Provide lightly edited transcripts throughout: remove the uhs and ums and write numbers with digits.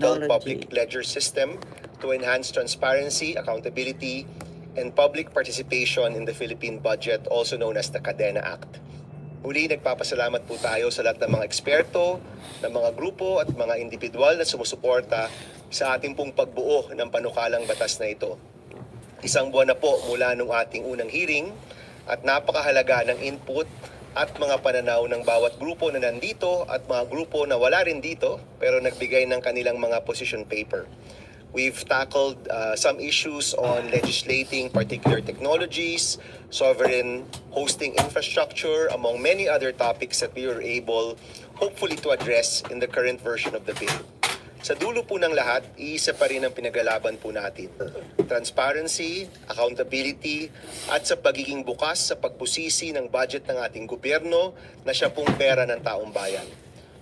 public ledger system to enhance transparency, accountability, and public participation in the Philippine budget, also known as the Cadena Act. Muli, nagpapasalamat po tayo sa lahat ng mga eksperto, ng mga grupo at mga individual na sumusuporta sa ating pong pagbuo ng panukalang batas na ito. Isang buwan na po mula nung ating unang hearing at napakahalaga ng input at mga pananaw ng bawat grupo na nandito at mga grupo na wala rin dito pero nagbigay ng kanilang mga position paper. We've tackled some issues on legislating particular technologies, sovereign hosting infrastructure, among many other topics that we were able, hopefully, to address in the current version of the bill. Sa dulo po ng lahat, iisa pa rin ang pinaglalaban po natin. Transparency, accountability, at sa pagiging bukas sa pagbusisi ng budget ng ating gobyerno na siya pong pera ng taong bayan.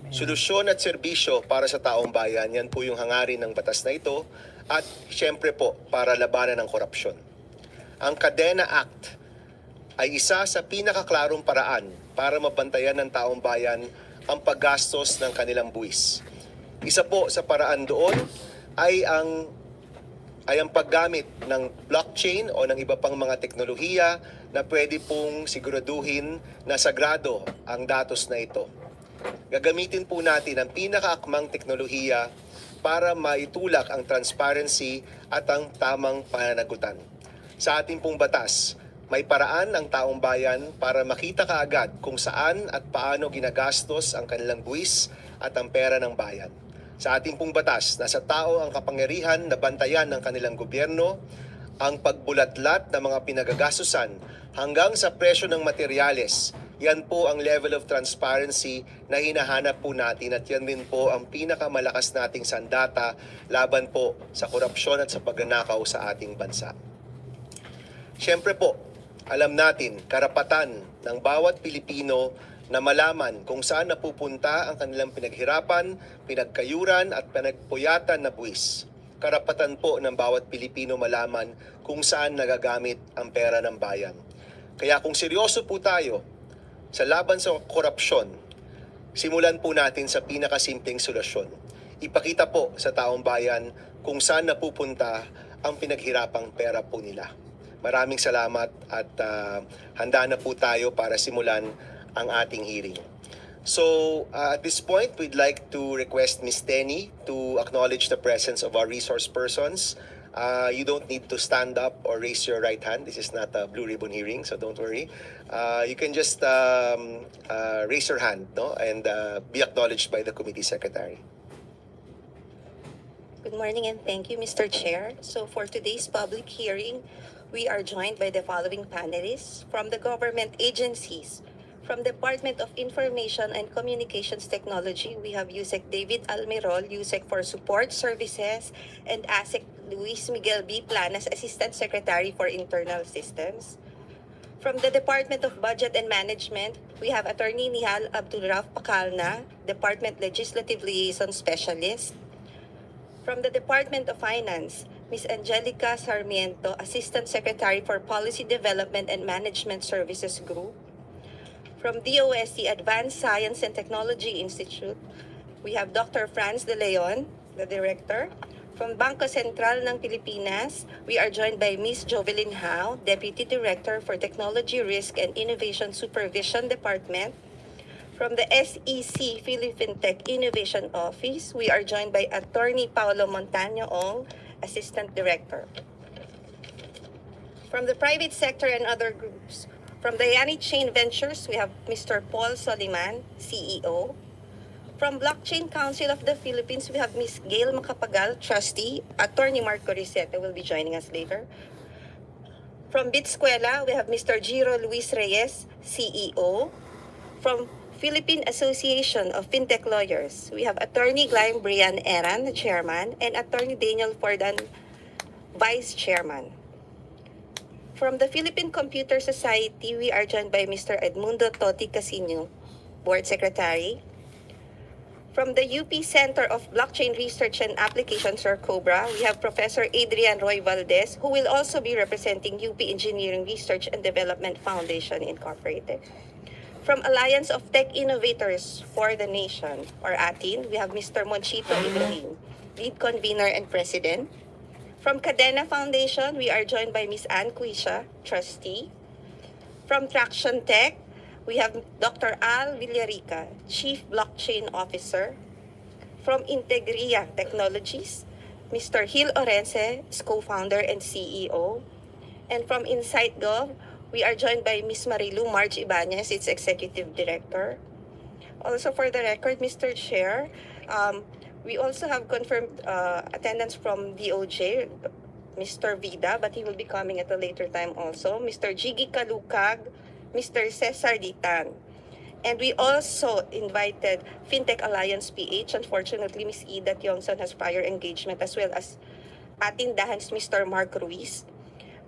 Solusyon at serbisyo para sa taong bayan, yan po yung hangarin ng batas na ito at siyempre po para labanan ng korupsyon. Ang Cadena Act ay isa sa pinakaklarong paraan para mabantayan ng taong bayan ang paggastos ng kanilang buwis. Isa po sa paraan doon ay ang paggamit ng blockchain o ng iba pang mga teknolohiya na pwede pong siguraduhin na sagrado ang datos na ito. Gagamitin po natin ang pinakaakmang teknolohiya para maitulak ang transparency at ang tamang pananagutan. Sa ating pong batas, may paraan ang taong bayan para makita kaagad kung saan at paano ginagastos ang kanilang buwis at ang pera ng bayan. Sa ating pong batas, nasa tao ang kapangyarihan na bantayan ng kanilang gobyerno, ang pagbulatlat ng mga pinagagastusan hanggang sa presyo ng materyales. Yan po ang level of transparency na hinahanap po natin at yan din po ang pinakamalakas nating sandata laban po sa korupsyon at sa pagnanakaw sa ating bansa. Siyempre po, alam natin, karapatan ng bawat Pilipino na malaman kung saan napupunta ang kanilang pinaghirapan, pinagkayuran at pinagpuyatan na buwis. Karapatan po ng bawat Pilipino malaman kung saan nagagamit ang pera ng bayan. Kaya kung seryoso po tayo sa laban sa korupsyon, simulan po natin sa pinakasimpleng solusyon. Ipakita po sa taong bayan kung saan napupunta ang pinaghirapang pera po nila. Maraming salamat at handa na po tayo para simulan ang ating hearing. So at this point, we'd like to request Ms. Tenny to acknowledge the presence of our resource persons. You don't need to stand up or raise your right hand. This is not a blue ribbon hearing, so don't worry. You can just raise your hand, no, and be acknowledged by the committee secretary. Good morning and thank you, Mr. Chair. So for today's public hearing, we are joined by the following panelists from the government agencies. From Department of Information and Communications Technology, we have USEC David Almirol, USEC for Support Services, and ASEC Luis Miguel B. Planas, Assistant Secretary for Internal Systems. From the Department of Budget and Management, we have Attorney Nihal Abdulraf Pakalna, Department Legislative Liaison Specialist. From the Department of Finance, Ms. Angelica Sarmiento, Assistant Secretary for Policy Development and Management Services Group. From DOST Advanced Science and Technology Institute, we have Dr. Franz De Leon, the Director. From Bangko Sentral ng Pilipinas, we are joined by Ms. Jovelyn Howe, Deputy Director for Technology Risk and Innovation Supervision Department. From the SEC Philippine Tech Innovation Office, we are joined by Attorney Paolo Montaño Ong, Assistant Director. From the private sector and other groups, from Dayani Chain Ventures, we have Mr. Paul Soliman, CEO. From Blockchain Council of the Philippines, we have Ms. Gail Macapagal, Trustee. Attorney Marco Riseta will be joining us later. From Bitsquela, we have Mr. Giro Luis Reyes, CEO. From Philippine Association of Fintech Lawyers, we have Attorney Glyme Brian Eran, the Chairman, and Attorney Daniel Fordan, Vice Chairman. From the Philippine Computer Society, we are joined by Mr. Edmundo Toti Casino, Board Secretary. From the UP Center of Blockchain Research and Applications, or COBRA, we have Professor Adrian Roy Valdez, who will also be representing UP Engineering Research and Development Foundation, Incorporated. From Alliance of Tech Innovators for the Nation, or ATIN, we have Mr. Monchito Ibrahim. lead convener and president. From Cadena Foundation, we are joined by Ms. Ann Quisha, trustee. From Traction Tech, we have Dr. Al Villarica, Chief Blockchain Officer. From Integria Technologies, Mr. Gil Orense is co-founder and CEO. And from InsightGov, we are joined by Ms. Marilu Marge Ibanez, its Executive Director. Also for the record, Mr. Chair, we also have confirmed attendance from DOJ, Mr. Vida, but he will be coming at a later time also, Mr. Jiggy Kalukag, Mr. Cesar Ditan. And we also invited FinTech Alliance PH. Unfortunately, Ms. Ida Tiongson has prior engagement, as well as Atindahans Mr. Mark Ruiz.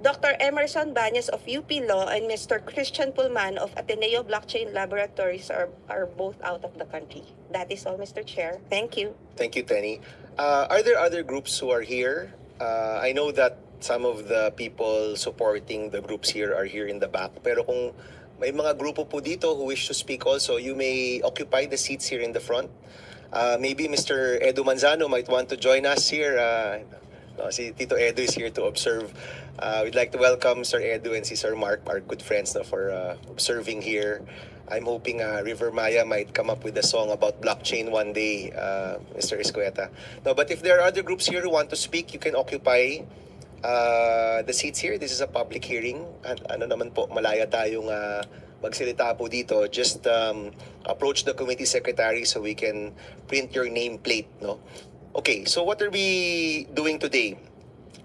Dr. Emerson Banyas of UP Law and Mr. Christian Pullman of Ateneo Blockchain Laboratories are both out of the country. That is all, Mr. Chair. Thank you. Thank you, Tenny. Are there other groups who are here? I know that some of the people supporting the groups here are here in the back. Pero kung may mga grupo po dito who wish to speak also, you may occupy the seats here in the front. Maybe Mr. Edu Manzano might want to join us here. Si Tito Edu is here to observe. We'd like to welcome Sir Edu and si Sir Mark, our good friends, for observing here. I'm hoping River Maya might come up with a song about blockchain one day, Mr. Escueta. No, but if there are other groups here who want to speak, you can occupy the seats here. This is a public hearing. Ano naman po, malaya tayong magsalita po dito. Just approach the committee secretary so we can print your nameplate, no? Okay, so what are we doing today?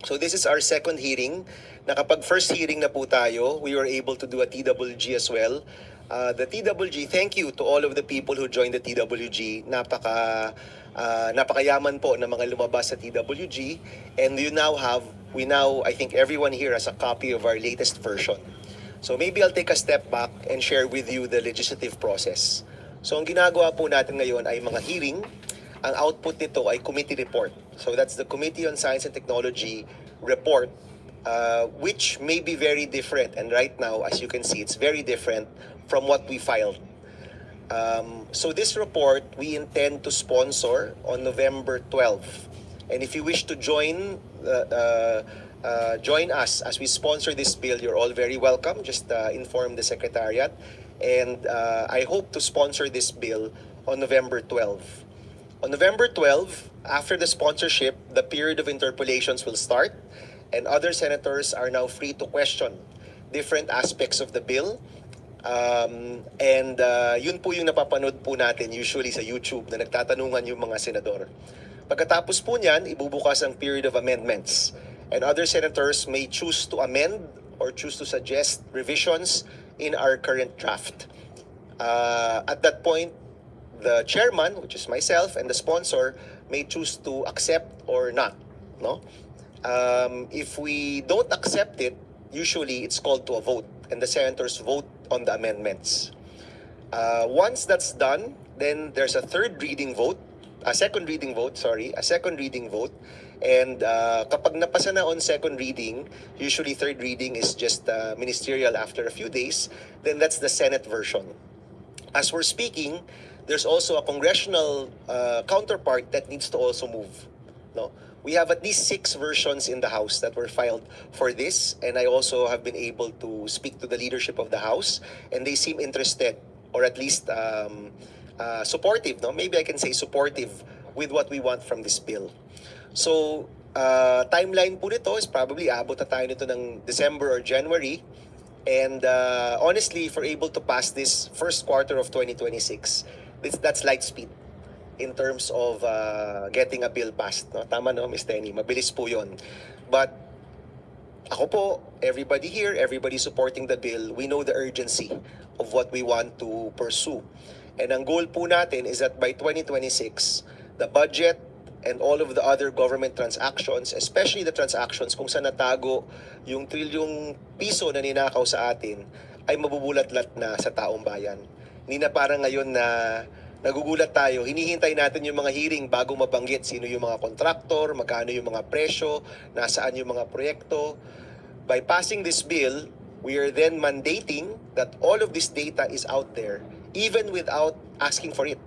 So this is our second hearing. Nakapag first hearing na po tayo, we were able to do a TWG as well. The TWG, thank you to all of the people who joined the TWG. Napakayaman po ng mga lumabas sa TWG. And I think everyone here has a copy of our latest version. So maybe I'll take a step back and share with you the legislative process. So ang ginagawa po natin ngayon ay mga hearing. Ang output nito ay committee report. So that's the Committee on Science and Technology report, which may be very different. And right now, as you can see, it's very different from what we filed. So this report, we intend to sponsor on November 12. And if you wish to join us as we sponsor this bill, you're all very welcome. Just inform the Secretariat. And I hope to sponsor this bill on November 12. On November 12, after the sponsorship, the period of interpolations will start, and other senators are now free to question different aspects of the bill. Yun po yung napapanood po natin usually sa YouTube na nagtatanungan yung mga senador. Pagkatapos po niyan, ibubukas ang period of amendments, and other senators may choose to amend or choose to suggest revisions in our current draft. At that point, the chairman, which is myself, and the sponsor may choose to accept or not. No? If we don't accept it, usually it's called to a vote, and the senators vote on the amendments. Once that's done, then there's a second reading vote, and kapag napasa na on second reading, usually third reading is just ministerial after a few days, then that's the Senate version. As we're speaking, there's also a congressional counterpart that needs to also move. No? We have at least 6 versions in the House that were filed for this, and I also have been able to speak to the leadership of the House, and they seem interested, or at least supportive, no? Maybe I can say supportive with what we want from this bill. So, timeline po nito is probably abot na tayo nito ng December or January. And honestly, if we're able to pass this first quarter of 2026, that's light speed in terms of getting a bill passed. No? Tama no, Ms. Tenny? Mabilis po yun. But ako po, everybody here, everybody supporting the bill, we know the urgency of what we want to pursue. And ang goal po natin is that by 2026, the budget and all of the other government transactions, especially the transactions kung saan natago yung trilyong piso na ninakaw sa atin, ay mabubulat-lat na sa taong bayan. Hindi na parang ngayon na nagugulat tayo, hinihintay natin yung mga hearing bago mabanggit sino yung mga kontraktor, magkano yung mga presyo, nasaan yung mga proyekto. By passing this bill, we are then mandating that all of this data is out there, even without asking for it.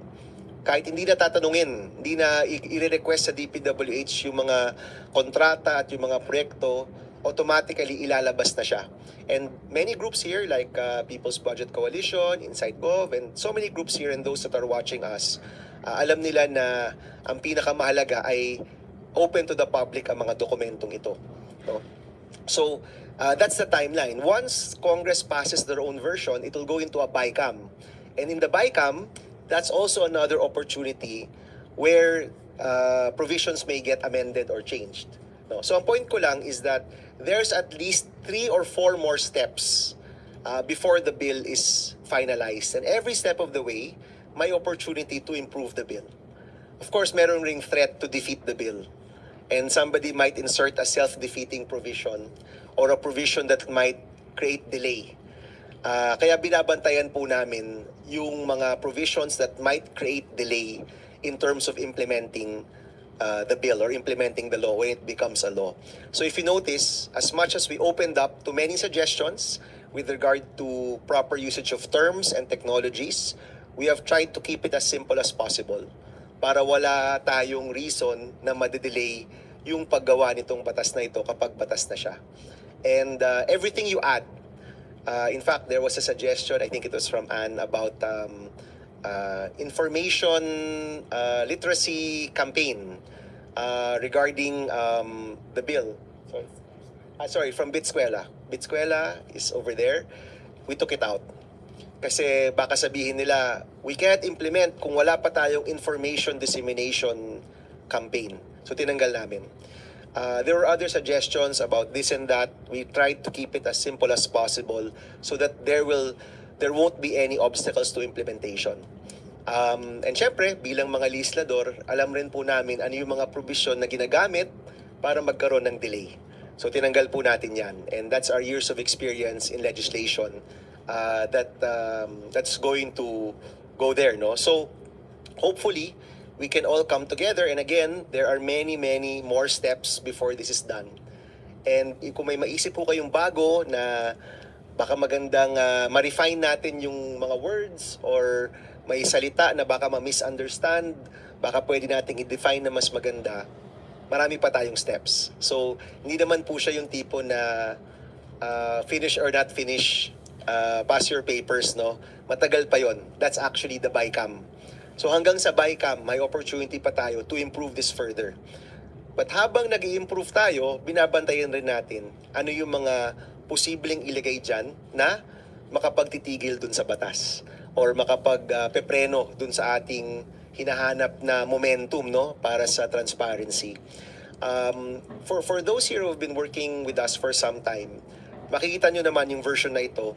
kahit hindi na tatanungin, hindi na i-request sa DPWH yung mga kontrata at yung mga proyekto, automatically ilalabas na siya. And many groups here like People's Budget Coalition, Inside Gov, and so many groups here and those that are watching us, alam nila na ang pinakamahalaga ay open to the public ang mga dokumentong ito. No? So, that's the timeline. Once Congress passes their own version, it will go into a BICAM. And in the BICAM, that's also another opportunity where provisions may get amended or changed. No? So ang point ko lang is that there's at least 3 or 4 more steps before the bill is finalized. And every step of the way, may opportunity to improve the bill. Of course, meron ring threat to defeat the bill. And somebody might insert a self-defeating provision or a provision that might create delay. Kaya binabantayan po namin yung mga provisions that might create delay in terms of implementing the bill or implementing the law when it becomes a law. So if you notice, as much as we opened up to many suggestions with regard to proper usage of terms and technologies, we have tried to keep it as simple as possible para wala tayong reason na madedelay yung paggawa nitong batas na ito kapag batas na siya. And everything you add, in fact, there was a suggestion, I think it was from Anne, about information literacy campaign regarding the bill. Sorry, from Bitskwela. Bitskwela is over there. We took it out. Kasi baka sabihin nila, we can't implement kung wala pa tayong information dissemination campaign. So tinanggal namin. There were other suggestions about this and that. We tried to keep it as simple as possible so that there won't be any obstacles to implementation. And syempre, bilang mga legislador, alam rin po namin ano yung mga provision na ginagamit para magkaroon ng delay. So tinanggal po natin yan. And that's our years of experience in legislation that's going to go there. No? So hopefully, we can all come together. And again, there are many more steps before this is done. And kung may maisip po kayong bago na baka magandang ma-refine natin yung mga words or may salita na baka ma-misunderstand, baka pwede nating i-define na mas maganda, marami pa tayong steps. So, hindi naman po siya yung tipo na finish or not finish, pass your papers, no? Matagal pa yon. That's actually the BICAM. So hanggang sa BICAM, may opportunity pa tayo to improve this further. But habang nag-i-improve tayo, binabantayan rin natin ano yung mga posibleng ilagay dyan na makapagtitigil dun sa batas or makapagpepreno dun sa ating hinahanap na momentum, no, para sa transparency. For those here who have been working with us for some time, makikita nyo naman yung version na ito.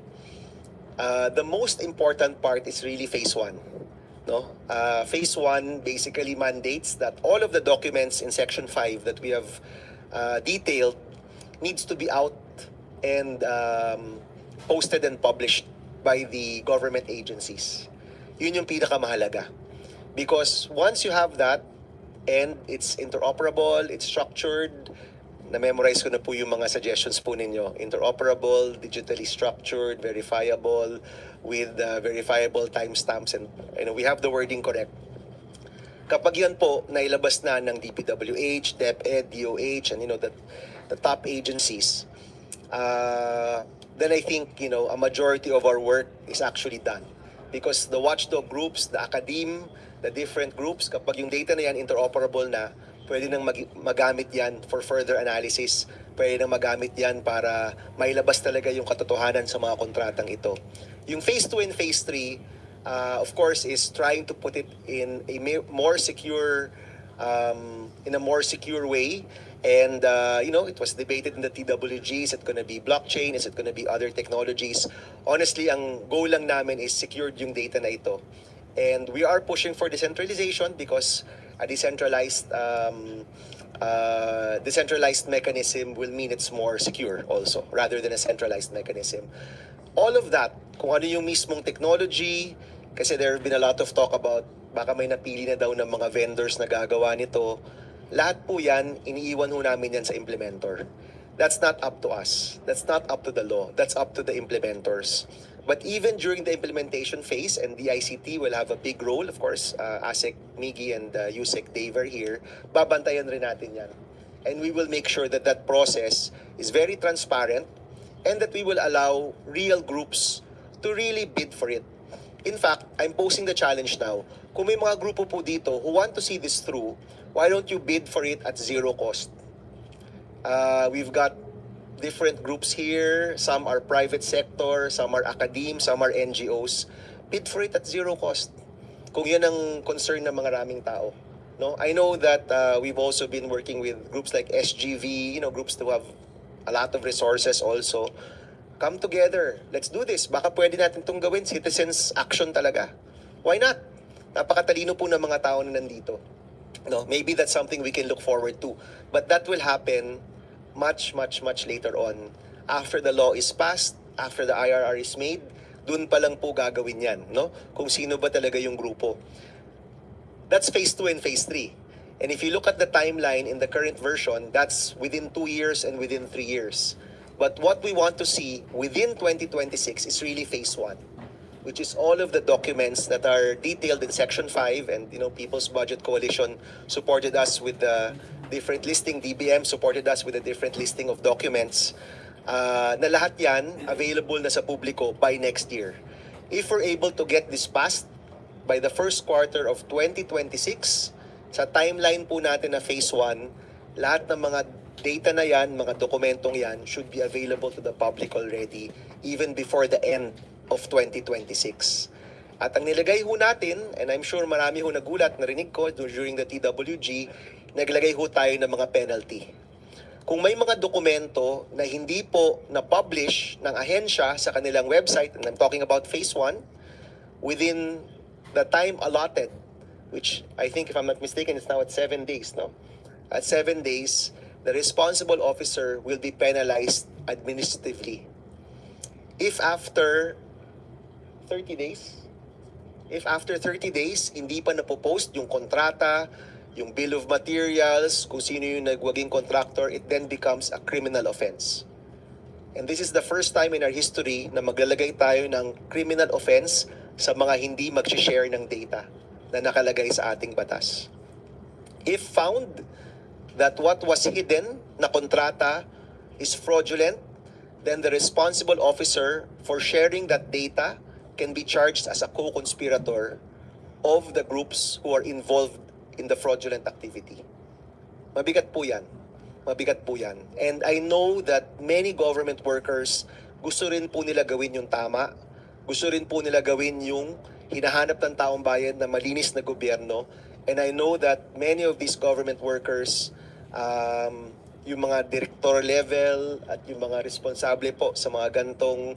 The most important part is really phase 1. No? Phase 1 basically mandates that all of the documents in Section 5 that we have detailed needs to be out and posted and published by the government agencies. Yun yung pinakamahalaga. Because once you have that and it's interoperable, it's structured, na-memorize ko na po yung mga suggestions po ninyo. Interoperable, digitally structured, verifiable, with verifiable timestamps, and we have the wording correct. Kapag yan po, nailabas na ng DPWH, DepEd, DOH, and the top agencies, then I think, a majority of our work is actually done. Because the watchdog groups, the academe, the different groups, kapag yung data na yan interoperable na, pwede nang magamit yan for further analysis. Pwede nang magamit yan para mailabas talaga yung katotohanan sa mga kontratang ito. Yung phase 2 and phase 3, of course, is trying to put it in a more secure, in a more secure way. And, it was debated in the TWG. Is it going to be blockchain? Is it going to be other technologies? Honestly, ang goal lang namin is secured yung data na ito. And we are pushing for decentralization because a decentralized mechanism will mean it's more secure also, rather than a centralized mechanism. All of that, kung ano yung mismong technology, kasi there have been a lot of talk about baka may napili na daw ng mga vendors na gagawa nito. Lahat po yan, iniiwan ho namin yan sa implementor. That's not up to us. That's not up to the law. That's up to the implementors. But even during the implementation phase, and the ICT will have a big role, of course, ASEC Miggy and USEC Dave are here, babantayan rin natin yan. And we will make sure that that process is very transparent and that we will allow real groups to really bid for it. In fact, I'm posing the challenge now. Kung may mga grupo po dito who want to see this through, why don't you bid for it at zero cost? We've got different groups here. Some are private sector, some are academe, some are NGOs. Bid for it at zero cost. Kung yan ang concern ng mga raming tao. No, I know that we've also been working with groups like SGV, groups who have a lot of resources also. Come together. Let's do this. Baka pwede natin itong gawin. Citizens action talaga. Why not? Napakatalino po ng mga tao na nandito. No, maybe that's something we can look forward to. But that will happen much later on. After the law is passed, after the IRR is made, dun pa lang po gagawin yan, no? Kung sino ba talaga yung grupo. That's phase 2 and phase 3. And if you look at the timeline in the current version, that's within 2 years and within 3 years. But what we want to see within 2026 is really phase 1, which is all of the documents that are detailed in Section 5, and People's Budget Coalition supported us with the different listing, DBM supported us with a different listing of documents, na lahat yan available na sa publiko by next year. If we're able to get this passed by the first quarter of 2026, sa timeline po natin na phase 1, lahat ng mga data na yan, mga dokumentong yan, should be available to the public already, even before the end of 2026. At ang nilagay ho natin, and I'm sure marami ho nagulat, narinig ko during the TWG, naglagay ho tayo ng mga penalty. Kung may mga dokumento na hindi po na-publish ng ahensya sa kanilang website, and I'm talking about phase 1, within the time allotted, which I think, if I'm not mistaken, it's now at 7 days, no? At 7 days, the responsible officer will be penalized administratively. If after 30 days, hindi pa napopost yung kontrata, yung bill of materials, kung sino yung nagwaging contractor, it then becomes a criminal offense. And this is the first time in our history na maglalagay tayo ng criminal offense sa mga hindi mag-share ng data na nakalagay sa ating batas. If found that what was hidden na kontrata is fraudulent, then the responsible officer for sharing that data can be charged as a co-conspirator of the groups who are involved in the fraudulent activity. Mabigat po yan. And I know that many government workers gusto rin po nila gawin yung tama. Gusto rin po nila gawin yung hinahanap ng taong bayan na malinis na gobyerno. And I know that many of these government workers, yung mga director level at yung mga responsable po sa mga gantong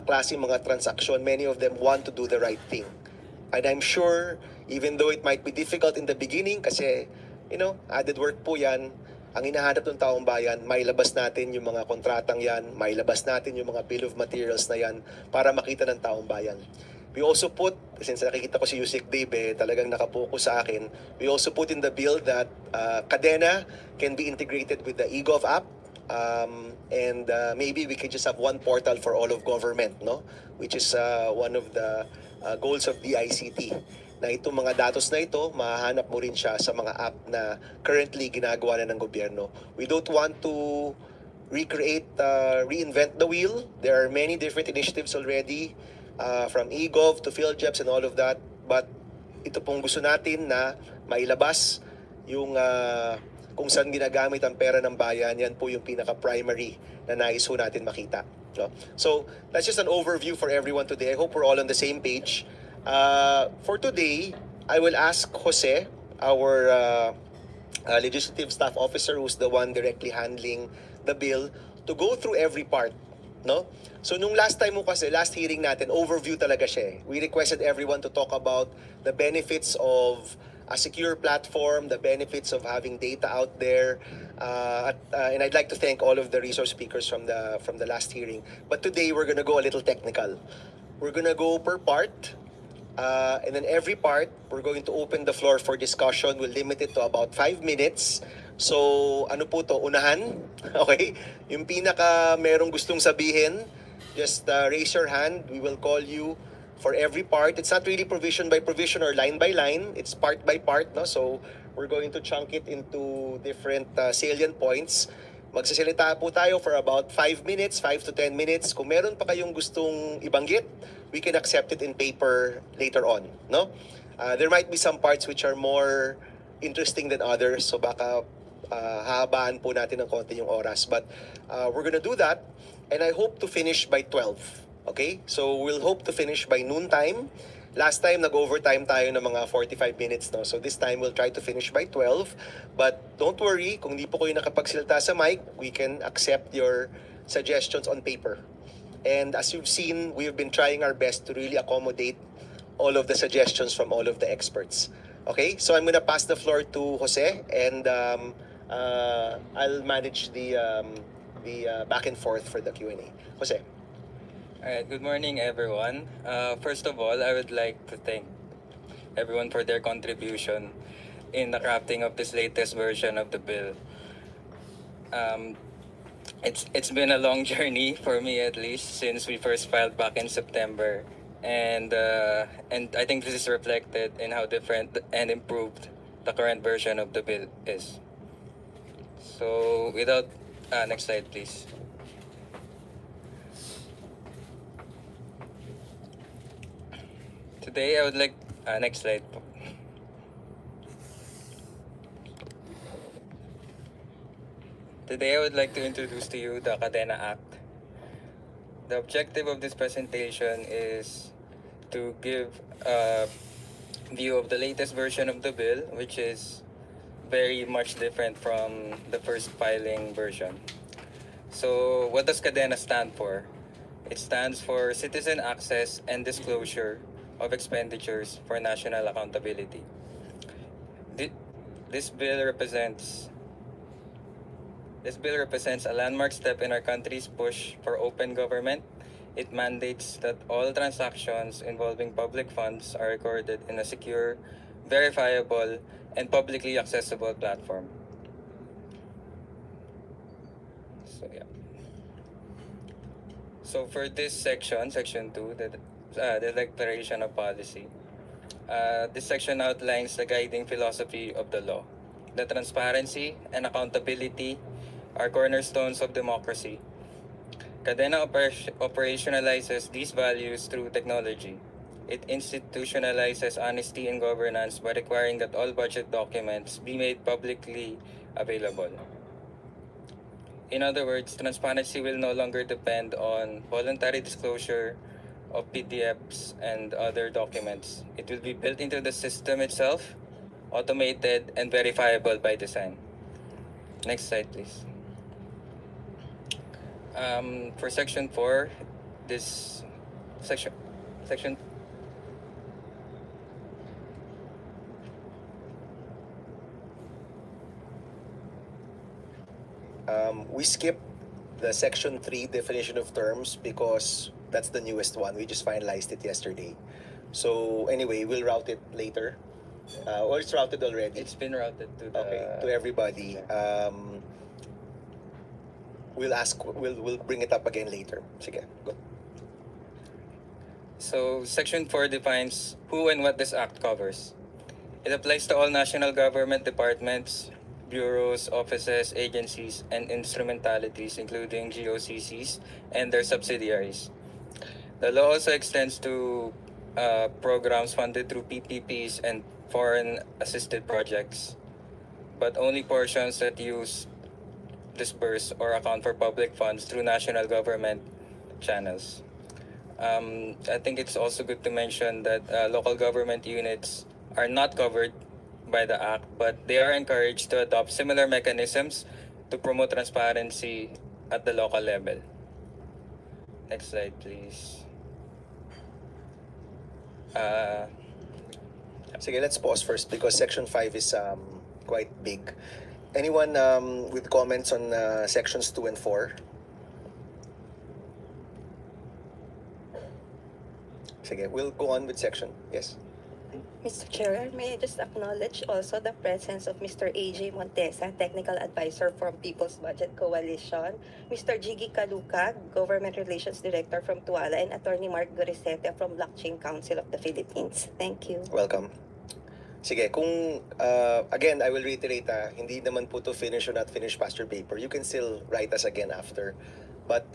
klaseng mga transaksyon, many of them want to do the right thing. And I'm sure, even though it might be difficult in the beginning, kasi, added work po yan, ang hinahanap ng taong bayan, mailabas natin yung mga kontratang yan, mailabas natin yung mga bill of materials na yan para makita ng taong bayan. We also put, since nakikita ko si Yusik Dave, talagang nakapokus sa akin, we also put in the bill that Kadena can be integrated with the eGov app, and maybe we can just have one portal for all of government, no? Which is one of the goals of the ICT. Na itong mga datos na ito, mahahanap mo rin siya sa mga app na currently ginagawa na ng gobyerno. We don't want to reinvent the wheel. There are many different initiatives already, from eGov to PhilJobs and all of that. But ito pong gusto natin na mailabas yung kung saan ginagamit ang pera ng bayan, yan po yung pinaka-primary na nais ho natin makita. No? So, that's just an overview for everyone today. I hope we're all on the same page. For today, I will ask Jose, our legislative staff officer, who's the one directly handling the bill, to go through every part. No? So nung last time mo kasi, last hearing natin, overview talaga siya. We requested everyone to talk about the benefits of a secure platform, the benefits of having data out there, and I'd like to thank all of the resource speakers from the last hearing. But today we're gonna go a little technical. We're gonna go per part, and then every part we're going to open the floor for discussion. We'll limit it to about 5 minutes. So ano po to, unahan? Okay? Yung pinaka merong gustong sabihin, Just raise your hand. We will call you for every part. It's not really provision by provision or line by line. It's part by part, no? So we're going to chunk it into different salient points. Magsasalita po tayo for about 5 minutes, 5 to 10 minutes. Kung meron pa kayong gustong ibanggit, we can accept it in paper later on, no? There might be some parts which are more interesting than others, so baka hahabaan po natin ng konti yung oras. But we're gonna do that, and I hope to finish by 12. Okay? So we'll hope to finish by noontime. Last time, nag-overtime tayo ng mga 45 minutes, no? So this time, we'll try to finish by 12. But don't worry, kung di po kayo nakapagsalita sa mic, we can accept your suggestions on paper. And as you've seen, we've been trying our best to really accommodate all of the suggestions from all of the experts. Okay? So I'm gonna pass the floor to Jose, and I'll manage the back and forth for the Q&A. Jose. Alright, good morning everyone. First of all, I would like to thank everyone for their contribution in the crafting of this latest version of the bill. It's been a long journey for me, at least, since we first filed back in September, and I think this is reflected in how different and improved the current version of the bill is. So without next slide please. Today I would like next slide po. Today I would like to introduce to you the Cadena Act. The objective of this presentation is to give a view of the latest version of the bill, which is very much different from the first filing version. So what does Cadena stand for? It stands for Citizen Access and Disclosure of Expenditures for National Accountability. This bill represents a landmark step in our country's push for open government. It mandates that all transactions involving public funds are recorded in a secure, verifiable, and publicly accessible platform. So for this section, section 2, the declaration of policy, this section outlines the guiding philosophy of the law. The transparency and accountability are cornerstones of democracy. Cadena operationalizes these values through technology. It institutionalizes honesty in governance by requiring that all budget documents be made publicly available. In other words, transparency will no longer depend on voluntary disclosure of PDFs and other documents. It will be built into the system itself, automated, and verifiable by design. Next slide, please. For section 4, this section we skipped the section 3 definition of terms because that's the newest one. We just finalized it yesterday. So anyway, we'll route it later. Or it's routed already. It's been routed to to everybody. We'll bring it up again later. Sige, go. So section 4 defines who and what this act covers. It applies to all national government departments, bureaus, offices, agencies, and instrumentalities, including GOCCs and their subsidiaries. The law also extends to programs funded through PPPs and foreign assisted projects, but only portions that use, disperse, or account for public funds through national government channels. I think it's also good to mention that local government units are not covered by the Act, but they are encouraged to adopt similar mechanisms to promote transparency at the local level. Next slide, please. Sige, let's pause first because section 5 is quite big. Anyone with comments on sections 2 and 4? Sige, we'll go on with section. Yes. Mr. Chair, may I just acknowledge also the presence of Mr. AJ Montesa, Technical Advisor from People's Budget Coalition, Mr. Jiggy Calukag, Government Relations Director from Tuala, and Attorney Mark Gorisete from Blockchain Council of the Philippines. Thank you. Welcome. Sige, kung, again, I will reiterate, hindi naman po to finish or not finish past your paper. You can still write us again after. But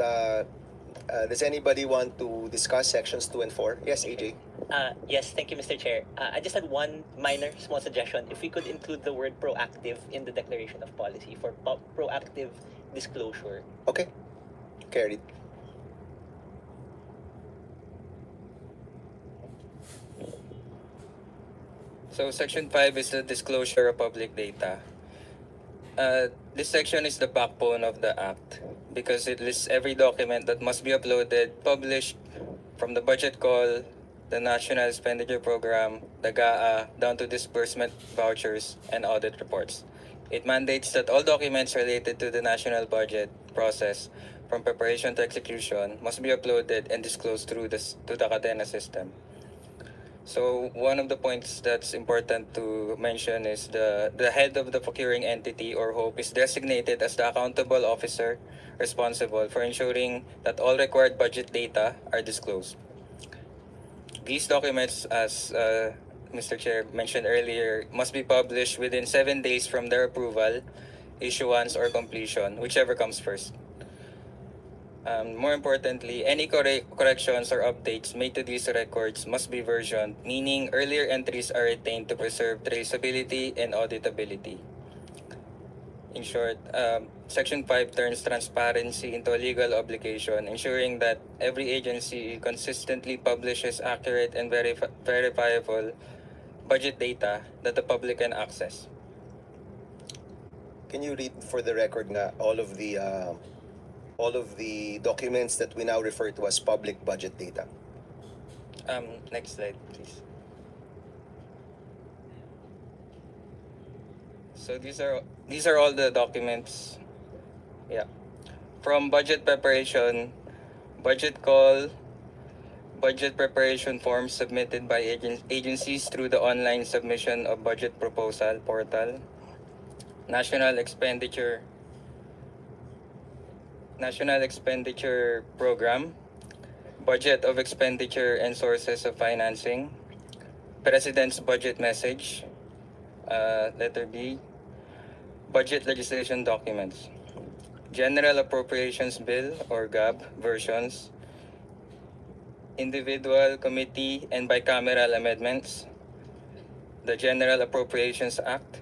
does anybody want to discuss sections 2 and 4? Yes, AJ? Yes, thank you, Mr. Chair. I just had one minor small suggestion. If we could include the word proactive in the declaration of policy for proactive disclosure. Okay. Carried. So Section 5 is the disclosure of public data. This section is the backbone of the Act because it lists every document that must be uploaded, published from the budget call, the National Expenditure Program, the GAA, down to disbursement vouchers and audit reports. It mandates that all documents related to the national budget process, from preparation to execution, must be uploaded and disclosed to the Cadena system. So one of the points that's important to mention is the head of the procuring entity or HOPE is designated as the accountable officer responsible for ensuring that all required budget data are disclosed. These documents, as Mr. Chair mentioned earlier, must be published within 7 days from their approval, issuance, or completion, whichever comes first. More importantly, any corrections or updates made to these records must be versioned, meaning earlier entries are retained to preserve traceability and auditability. In short, Section 5 turns transparency into a legal obligation, ensuring that every agency consistently publishes accurate and verifiable budget data that the public can access. Can you read for the record nga all of the documents that we now refer to as public budget data? Next slide, please. So these are all the documents. Yeah. From budget preparation, budget call, budget preparation forms submitted by agencies through the online submission of budget proposal portal, National Expenditure Program, budget of expenditure and sources of financing, President's budget message, letter B, budget legislation documents, General Appropriations Bill or GAB versions, individual, committee, and bicameral amendments, the General Appropriations Act,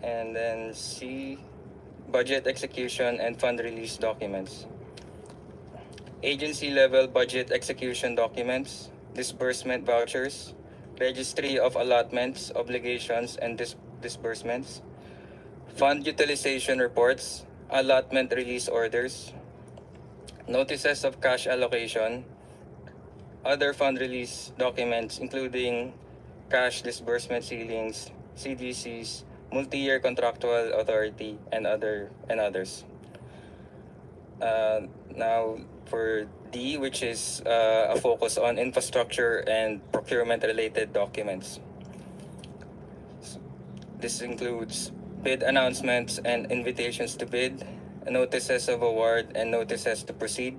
and then C, budget execution and fund release documents, agency level budget execution documents, disbursement vouchers, registry of allotments, obligations, and disbursements, fund utilization reports, allotment release orders, notices of cash allocation, other fund release documents including cash disbursement ceilings, CDCs, multi-year contractual authority, and others. Now for D, which is a focus on infrastructure and procurement related documents. This includes bid announcements and invitations to bid, notices of award and notices to proceed,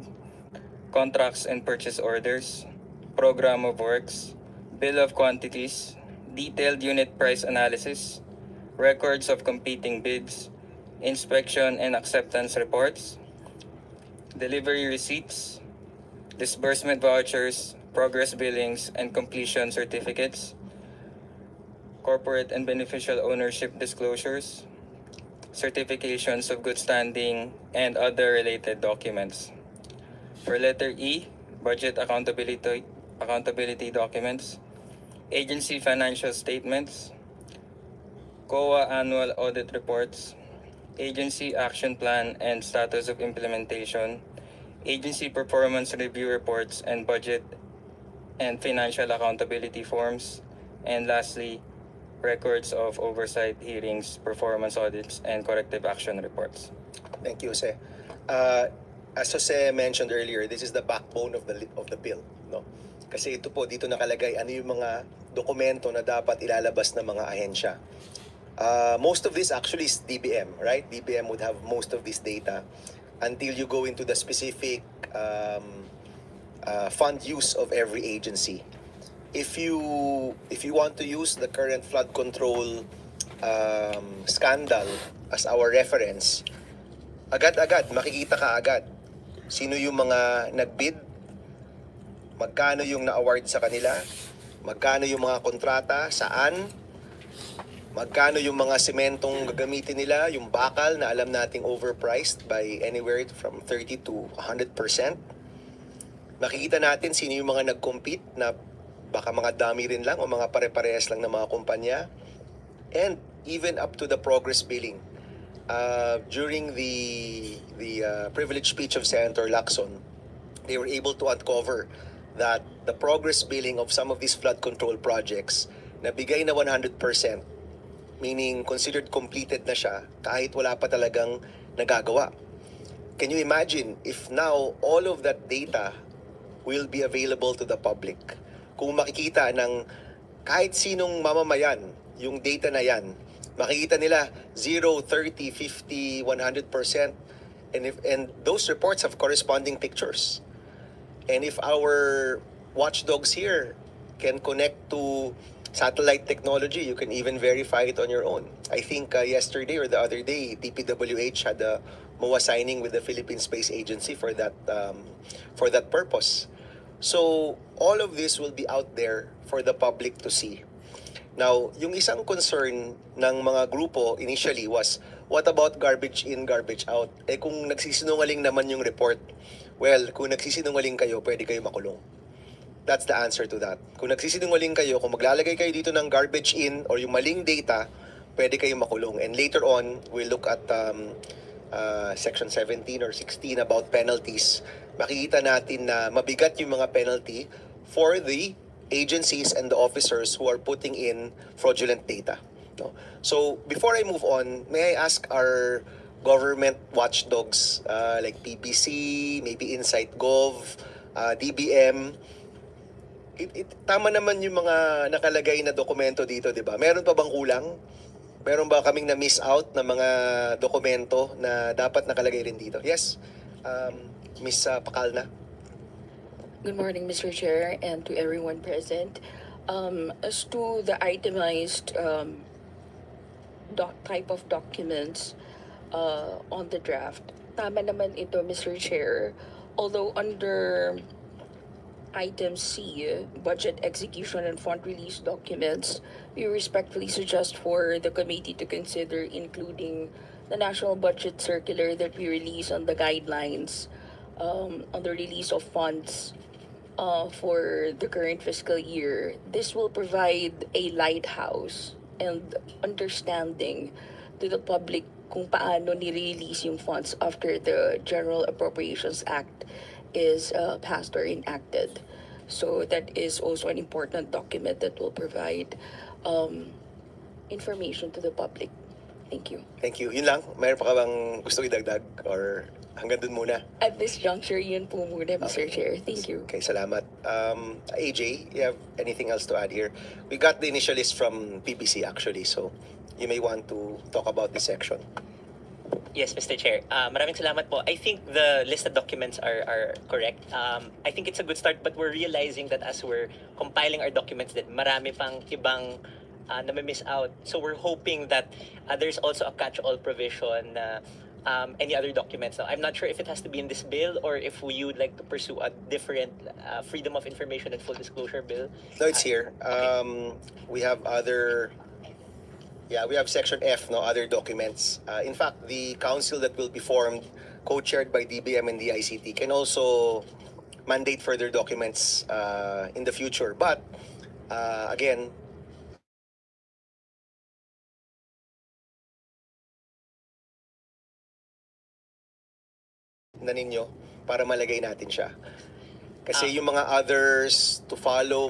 contracts and purchase orders, program of works, bill of quantities, detailed unit price analysis, records of competing bids, inspection and acceptance reports, delivery receipts, disbursement vouchers, progress billings, and completion certificates, corporate and beneficial ownership disclosures, certifications of good standing, and other related documents. For letter E, budget accountability documents, agency financial statements, COA annual audit reports, agency action plan and status of implementation, agency performance review reports and budget and financial accountability forms, and lastly, records of oversight hearings, performance audits, and corrective action reports. Thank you, Jose. As Jose mentioned earlier, this is the backbone of the bill, no? Kasi ito po, dito nakalagay ano yung mga dokumento na dapat ilalabas ng mga ahensya. Most of this actually is DBM, right? DBM would have most of this data until you go into the specific fund use of every agency. If you want to use the current flood control scandal as our reference, agad-agad makikita ka agad sino yung mga nagbid, magkano yung na-award sa kanila, magkano yung mga kontrata, saan, magkano yung mga sementong gagamitin nila, yung bakal na alam nating overpriced by anywhere from 30 to 100%. Makikita natin sino yung mga nag-compete na baka mga dami rin lang o mga pare-parehas lang ng mga kumpanya. And even up to the progress billing. During the privilege speech of Senator Lacson, they were able to uncover that the progress billing of some of these flood control projects na bigay na 100%, meaning considered completed na siya kahit wala pa talagang nagagawa. Can you imagine if now all of that data will be available to the public? Kung makikita ng kahit sinong mamamayan yung data na yan, makikita nila 0, 30, 50, 100%, and those reports have corresponding pictures. And if our watchdogs here can connect to satellite technology, you can even verify it on your own. I think yesterday or the other day, DPWH had a MOA signing with the Philippine Space Agency for that purpose. So all of this will be out there for the public to see. Now, yung isang concern ng mga grupo initially was, what about garbage in, garbage out? Eh kung nagsisinungaling naman yung report, well, kung nagsisinungaling kayo, pwede kayo makulong. That's the answer to that. Kung nagsisinungaling kayo, kung maglalagay kayo dito ng garbage in or yung maling data, pwede kayo makulong. And later on, we'll look at Section 17 or 16 about penalties. Makikita natin na mabigat yung mga penalty for the agencies and the officers who are putting in fraudulent data. No? So, before I move on, may I ask our government watchdogs like PBC, maybe Insight Gov, DBM, tama naman yung mga nakalagay na dokumento dito, di ba? Meron pa bang kulang? Meron ba kaming na-miss out na mga dokumento na dapat nakalagay rin dito? Yes, Miss Pakalna. Good morning, Mr. Chair, and to everyone present. As to the itemized type of documents on the draft, tama naman ito, Mr. Chair. Although under item C, budget execution and fund release documents, we respectfully suggest for the committee to consider including the national budget circular that we release on the guidelines on the release of funds for the current fiscal year. This will provide a lighthouse and understanding to the public kung paano ni-release yung funds after the General Appropriations Act is passed or enacted. So that is also an important document that will provide information to the public. Thank you. Thank you. Yun lang? Mayroon pa ka bang gusto idagdag or hanggang dun muna? At this juncture, yun po muna, Mr. Chair. Thank you. Okay, salamat. AJ, you have anything else to add here? We got the initial list from PBC actually, so you may want to talk about this section. Yes, Mr. Chair. Maraming salamat po. I think the listed documents are correct. I think it's a good start, but we're realizing that as we're compiling our documents, that marami pang ibang na-miss out. So we're hoping that there's also a catch-all provision na any other documents. Now, I'm not sure if it has to be in this bill or if we would like to pursue a different freedom of information and full disclosure bill. No, it's here. Okay. We have other... Yeah, we have Section F, no other documents. In fact, the council that will be formed, co-chaired by DBM and the ICT, can also mandate further documents in the future. But again, na ninyo para malagay natin siya. Kasi yung mga others to follow,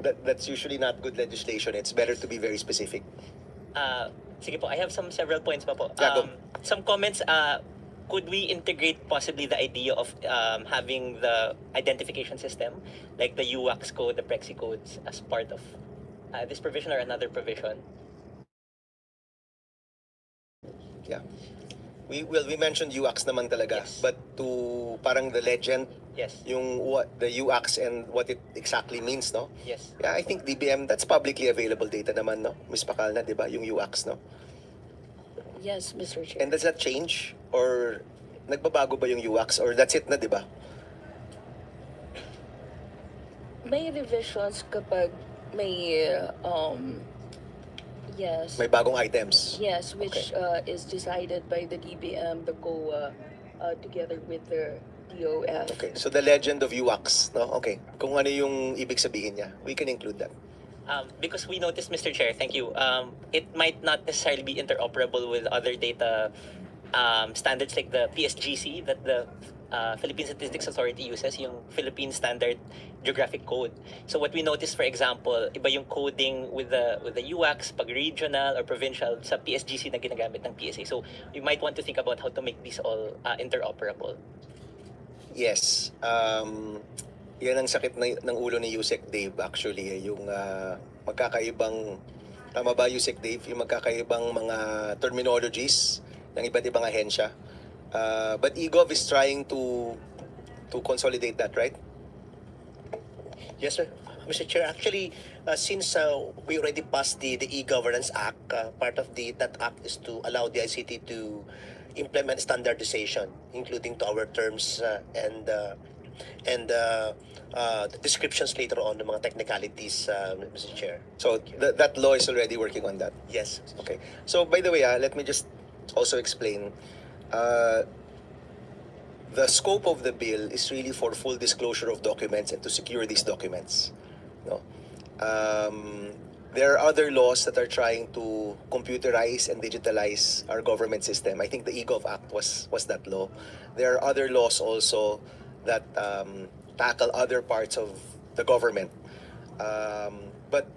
that's usually not good legislation. It's better to be very specific. Sige po, I have several points pa po. Yeah, go. Some comments, could we integrate possibly the idea of having the identification system, like the UWACS code, the Prexi codes, as part of this provision or another provision. Yeah. We mentioned UACs naman talaga, Yes. but to parang the legend, Yes. yung what the UACs and what it exactly means, no? Yes. Yeah, I think DBM, that's publicly available data naman, no? Miss Pacal na, di ba? Yung UACs, no? Yes, Mr. Chair. And does that change? Or nagbabago ba yung UACs? Or that's it na, di ba? May revisions kapag may yes. May bagong items. Yes, which is decided by the DBM, the COA, together with the DOF. Okay, so the legend of UACs, no? Okay, kung ano yung ibig sabihin niya, we can include that. Because we noticed, Mr. Chair, thank you, it might not necessarily be interoperable with other data standards like the PSGC that the Philippine Statistics Authority uses, yung Philippine Standard Geographic Code. So what we noticed, for example, iba yung coding with the UACs pag regional or provincial sa PSGC na ginagamit ng PSA. So you might want to think about how to make these all interoperable. Yes. Yan ang sakit ng ulo ni Yusek Dave actually. Yung magkakaibang, tama ba Yusek Dave? Yung magkakaibang mga terminologies ng iba't ibang ahensya. But EGOV is trying to consolidate that, right? Yes, sir. Mr. Chair, actually, since we already passed the E-Governance Act, part of that act is to allow the ICT to implement standardization, including to our terms and descriptions later on, the mga technicalities, Mr. Chair. So that law is already working on that. Yes. Okay. So by the way, let me just also explain. The scope of the bill is really for full disclosure of documents and to secure these documents. No? There are other laws that are trying to computerize and digitalize our government system. I think the eGov Act was that law. There are other laws also that tackle other parts of the government. But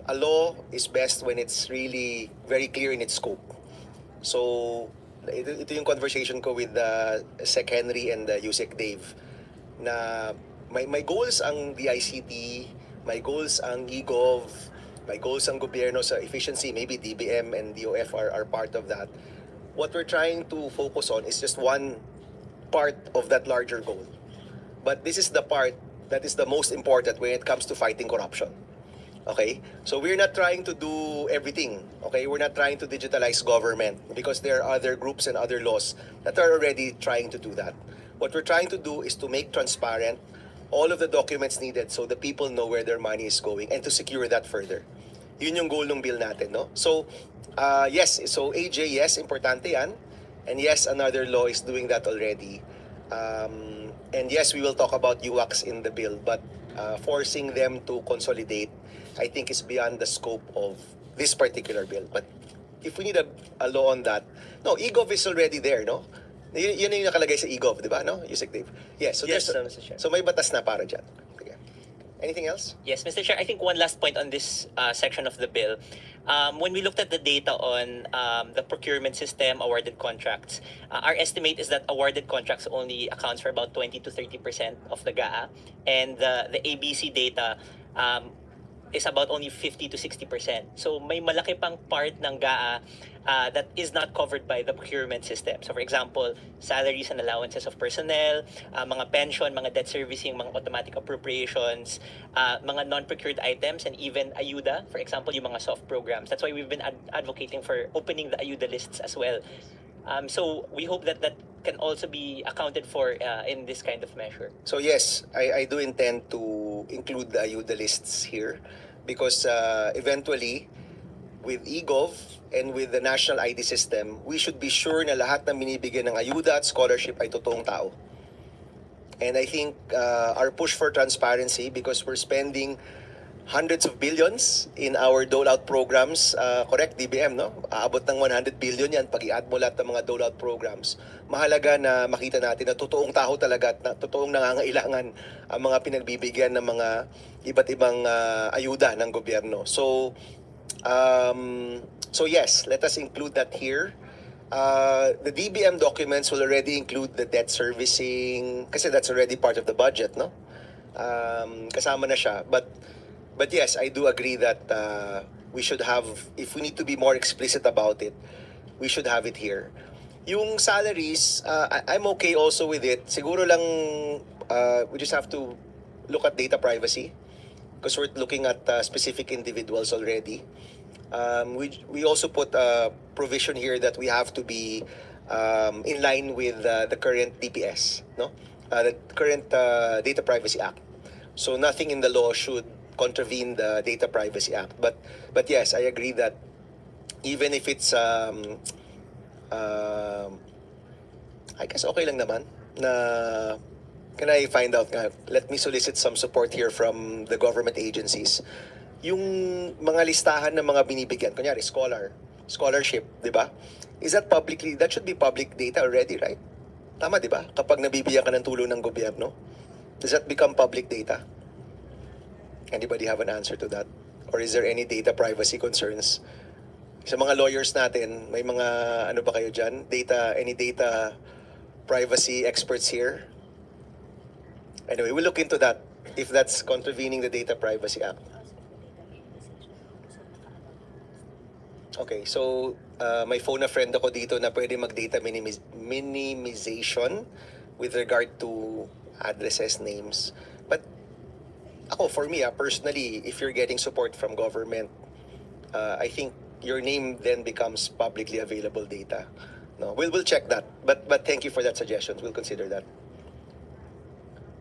a law is best when it's really very clear in its scope. So ito yung conversation ko with Sec Henry and Yusek Dave na may goals ang DICT, may goals ang eGov, may goals ang gobyerno sa efficiency, maybe DBM and DOF are part of that. What we're trying to focus on is just one part of that larger goal. But this is the part that is the most important when it comes to fighting corruption. Okay? So we're not trying to do everything. Okay? We're not trying to digitalize government because there are other groups and other laws that are already trying to do that. What we're trying to do is to make transparent all of the documents needed so the people know where their money is going and to secure that further. Yun yung goal ng bill natin, no? So, yes. So, AJ, yes, importante yan. And yes, another law is doing that already. And yes, we will talk about UACs in the bill, but forcing them to consolidate, I think, is beyond the scope of this particular bill. But if we need a law on that, no, eGov is already there, no? Yun yung nakalagay sa eGov, di ba, no? Yusek Dave. Yes, so Yes, there's Mr. Chair. so may batas na para dyan. Okay. Anything else? Yes, Mr. Chair, I think one last point on this section of the bill. When we looked at the data on the procurement system, awarded contracts, our estimate is that awarded contracts only accounts for about 20 to 30% of the GAA, and the ABC data is about only 50 to 60%. So may malaki pang part ng GAA that is not covered by the procurement system. So for example, salaries and allowances of personnel, mga pension, mga debt servicing, mga automatic appropriations, mga non-procured items, and even ayuda, for example, yung mga soft programs. That's why we've been advocating for opening the ayuda lists as well. So we hope that that can also be accounted for in this kind of measure. So yes, I do intend to include the ayuda lists here because eventually, with eGov and with the national ID system, we should be sure na lahat ng binibigyan ng ayuda at scholarship ay totoong tao. And I think our push for transparency, because we're spending hundreds of billions in our dole-out programs, correct, DBM, no? Aabot ng 100 billion yan pag i-add mo lahat ng mga dole-out programs. Mahalaga na makita natin na totoong tao talaga at na totoong nangangailangan ang mga pinagbibigyan ng mga iba't ibang ayuda ng gobyerno. So yes, let us include that here. The DBM documents will already include the debt servicing kasi that's already part of the budget, no? Kasama na siya. But But yes, I do agree that we should have, if we need to be more explicit about it, we should have it here. Yung salaries, I'm okay also with it. Siguro lang, we just have to look at data privacy because we're looking at specific individuals already. We also put a provision here that we have to be in line with the current DPS, no? The current Data Privacy Act. So nothing in the law should contravene the Data Privacy Act. But yes, I agree that even if it's I guess okay lang naman na, can I find out nga, let me solicit some support here from the government agencies. Yung mga listahan ng mga binibigyan, kunyari scholarship, di ba? Is that publicly, that should be public data already, right? Tama, di ba? Kapag nabibigyan ka ng tulong ng gobyerno, does that become public data? Anybody have an answer to that? Or is there any data privacy concerns? Sa mga lawyers natin, may mga ano ba kayo dyan? Any data privacy experts here? Anyway, we'll look into that if that's contravening the Data Privacy Act. Okay, so may phone a friend ako dito na pwede mag-data minimization with regard to addresses, names. But ako, for me, personally, if you're getting support from government, I think your name then becomes publicly available data. No, we'll check that. But thank you for that suggestion. We'll consider that.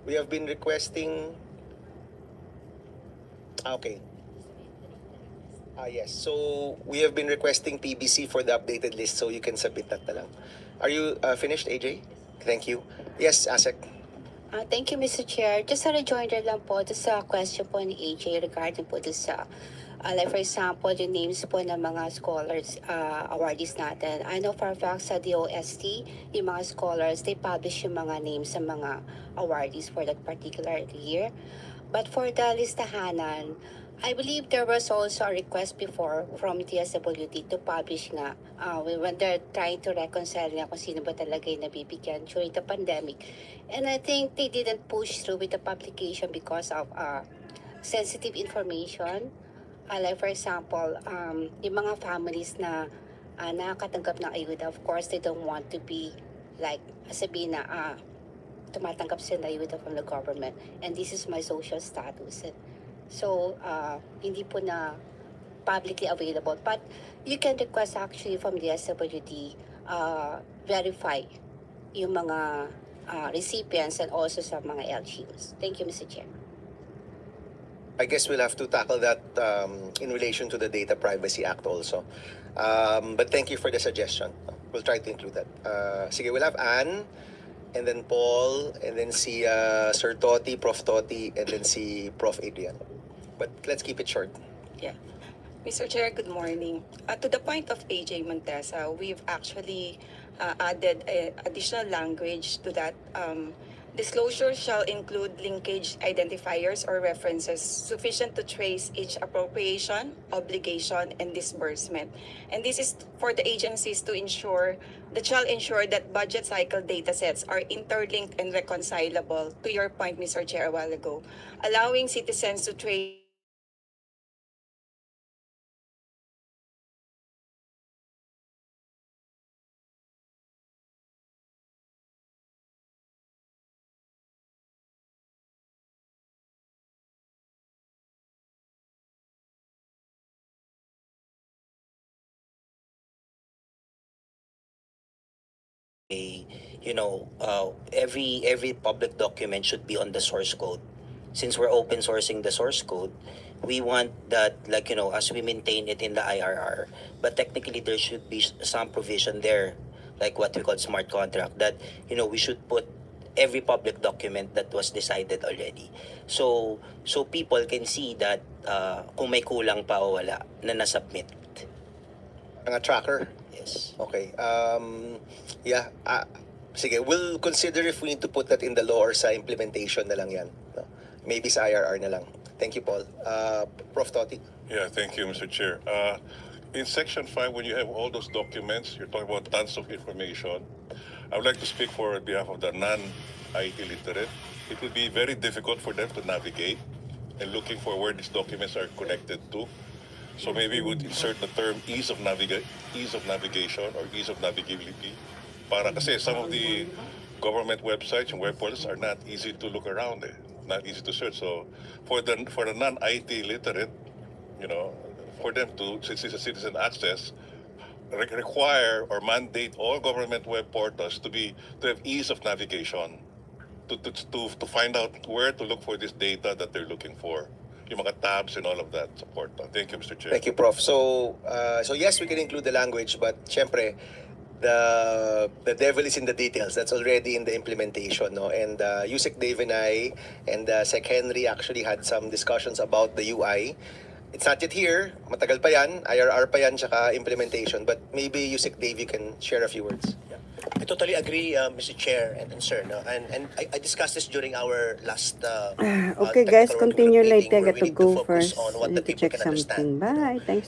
We have been requesting. Okay. Yes. So we have been requesting PBC for the updated list, so you can submit that na lang. Are you finished, AJ? Thank you. Yes, ASEC. Thank you, Mr. Chair. Just a rejoinder lang po sa question po ni AJ regarding po sa like for example, yung names po ng mga scholars, awardees natin. I know for a fact sa DOST, yung mga scholars, they publish yung mga names sa mga awardees for that particular year. But for the listahanan, I believe there was also a request before from DSWD to publish nga when they're trying to reconcile nga kung sino ba talaga yung nabibigyan during the pandemic. And I think they didn't push through with the publication because of sensitive information. Like for example, yung mga families na nakakatanggap ng ayuda, of course, they don't want to be like sabihin na tumatanggap sila ng ayuda from the government. And this is my social status. So, hindi po na publicly available. But you can request actually from the SWD, verify yung mga recipients and also sa mga LGUs. Thank you, Mr. Chair. I guess we'll have to tackle that in relation to the Data Privacy Act also. But thank you for the suggestion. We'll try to include that. Sige, we'll have Anne, and then Paul, and then si Sir Toti, Prof. Toti, and then si Prof. Adrian. But let's keep it short. Yeah. Mr. Chair, good morning. To the point of AJ Montesa, we've actually added additional language to that. Disclosure shall include linkage identifiers or references sufficient to trace each appropriation, obligation, and disbursement. And this is for the agencies to ensure that shall ensure that budget cycle datasets are interlinked and reconcilable, to your point, Mr. Chair, a while ago, allowing citizens to trace every public document should be on the source code. Since we're open sourcing the source code, we want that, as we maintain it in the IRR, but technically there should be some provision there, like what we call smart contract, that we should put every public document that was decided already, so people can see that kung may kulang pa o wala na nasubmit. Ang tracker. Yes. Okay. Yeah. Sige, we'll consider if we need to put that in the law or sa implementation na lang yan. No? Maybe sa IRR na lang. Thank you, Paul. Prof. Toti. Yeah, thank you, Mr. Chair. In Section 5, when you have all those documents, you're talking about tons of information. I would like to speak for behalf of the non-IT literate. It would be very difficult for them to navigate and looking for where these documents are connected to. So maybe we would insert the term ease of navigation or ease of navigability. Para kasi some of the government websites and web portals are not easy to look around, not easy to search. So for the non-IT literate, you know, for them to, since it's a citizen access, require or mandate all government web portals to have ease of navigation, to find out where to look for this data that they're looking for. Yung mga tabs and all of that support. Thank you, Mr. Chair. Thank you, Prof. So yes, we can include the language, but syempre, the devil is in the details. That's already in the implementation, no? And Yusek Dave and I and Sec Henry actually had some discussions about the UI. It's not yet here. Matagal pa yan. IRR pa yan, tsaka implementation. But maybe Yusek Dave, you can share a few words. I totally agree, Mr. Chair and Sir. No? And I discussed this during our last Okay, guys, technical continue meeting later. I where got we to need go focus first. on I what need the to people check can understand. something. Bye. Thanks.